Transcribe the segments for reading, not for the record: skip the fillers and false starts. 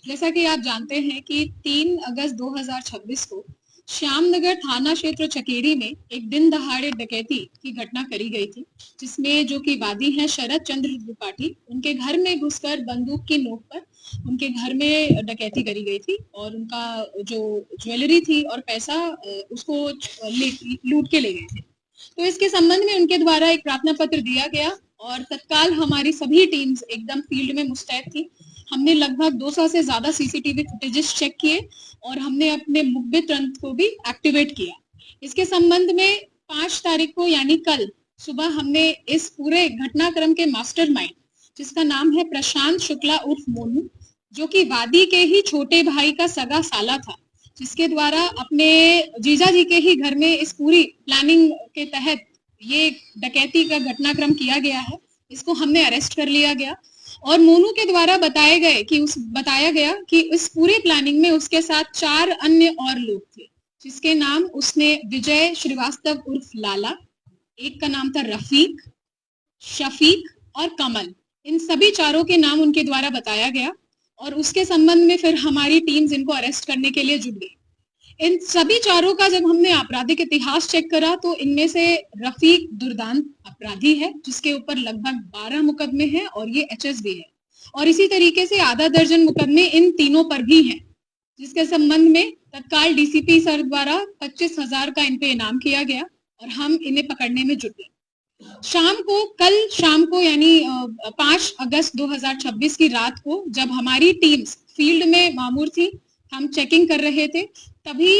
जैसा कि आप जानते हैं कि 3 अगस्त 2026 को श्यामनगर थाना क्षेत्र चकेरी में एक दिन दहाड़े डकैती की घटना करी गई थी, जिसमें जो कि वादी हैं शरद चंद्र त्रिपाठी, उनके घर में घुसकर बंदूक की नोक पर उनके घर में डकैती करी गई थी और उनका जो ज्वेलरी थी और पैसा उसको लूट के ले गए थे। तो इसके संबंध में उनके द्वारा एक प्रार्थना पत्र दिया गया और तत्काल हमारी सभी टीम्स एकदम फील्ड में मुस्तैद थी। हमने लगभग 200 से ज्यादा सीसीटीवी फुटेजेस चेक किए और हमने अपने मुखबिर तंत्र को भी एक्टिवेट किया। इसके संबंध में 5 तारीख को यानी कल सुबह हमने इस पूरे घटनाक्रम के मास्टरमाइंड, जिसका नाम है प्रशांत शुक्ला उर्फ मोनू, जो कि वादी के ही छोटे भाई का सगा साला था, जिसके द्वारा अपने जीजा जी के ही घर में इस पूरी प्लानिंग के तहत ये डकैती का घटनाक्रम किया गया है। इसको हमने अरेस्ट कर लिया गया और मोनू के द्वारा बताया गया कि इस पूरे प्लानिंग में उसके साथ 4 अन्य और लोग थे, जिसके नाम उसने विजय श्रीवास्तव उर्फ लाला, एक का नाम था रफीक, शफीक और कमल। इन सभी चारों के नाम उनके द्वारा बताया गया और उसके संबंध में फिर हमारी टीम्स इनको अरेस्ट करने के लिए जुट गई। इन सभी चारों का जब हमने आपराधिक इतिहास चेक करा तो इनमें से रफीक दुर्दांत अपराधी है, जिसके ऊपर लगभग 12 मुकदमे हैं और ये एचएसबी है, और इसी तरीके से आधा दर्जन मुकदमे इन तीनों पर भी हैं, जिसके संबंध में तत्काल डीसीपी सर द्वारा 25,000 का इन पे इनाम किया गया और हम इन्हें पकड़ने में जुट गए। कल शाम को यानी 5 अगस्त 2026 की रात को जब हमारी टीम्स फील्ड में मामूर थी, हम चेकिंग कर रहे थे, तभी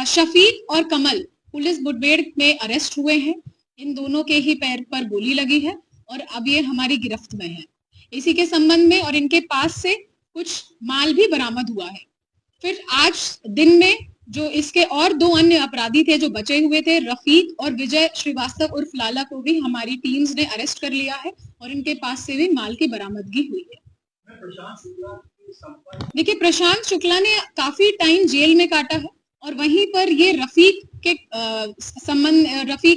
शफीक और कमल पुलिस मुठभेड़ में अरेस्ट हुए हैं। इन दोनों के ही पैर पर गोली लगी है और अब ये हमारी गिरफ्त में है। इसी के संबंध में और इनके पास से कुछ माल भी बरामद हुआ है। फिर आज दिन में जो इसके और 2 अन्य अपराधी थे जो बचे हुए थे, रफीक और विजय श्रीवास्तव उर्फ लाला, को भी हमारी टीम्स ने अरेस्ट कर लिया है और इनके पास से भी माल की बरामदगी हुई है। देखिए, प्रशांत शुक्ला ने काफी टाइम जेल में काटा है और वहीं पर ये रफीक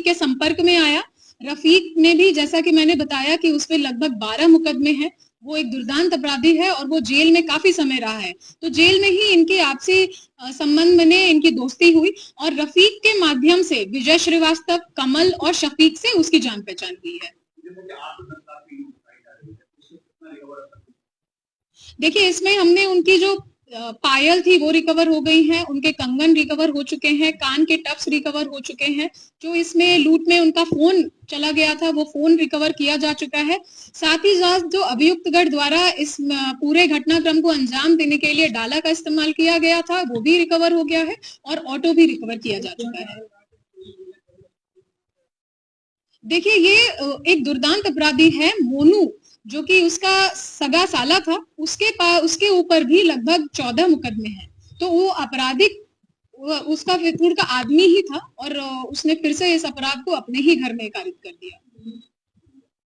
के संपर्क में आया। रफीक ने भी, जैसा कि मैंने बताया कि उस पे लगभग 12 मुकदमे हैं, वो एक दुर्दांत अपराधी है और वो जेल में काफी समय रहा है। तो जेल में ही इनके आपसी संबंध बने, इनकी दोस्ती हुई और रफीक के माध्यम से विजय श्रीवास्तव, कमल और शफीक से उसकी जान पहचान हुई है। देखिए, इसमें हमने उनकी जो पायल थी वो रिकवर हो गई हैं, उनके कंगन रिकवर हो चुके हैं, कान के टप्स रिकवर हो चुके हैं, जो इसमें लूट में उनका फोन चला गया था वो फोन रिकवर किया जा चुका है। साथ ही साथ जो अभियुक्तगढ़ द्वारा इस पूरे घटनाक्रम को अंजाम देने के लिए डाला का इस्तेमाल किया गया था वो भी रिकवर हो गया है और ऑटो भी रिकवर किया जा चुका है। देखिए, ये एक दुर्दांत अपराधी है मोनू, जो कि उसका सगा साला था, उसके ऊपर भी लगभग 14 मुकदमे हैं। तो वो आपराधिक उसका वितुर का आदमी ही था और उसने फिर से इस अपराध को अपने ही घर में कारित कर दिया।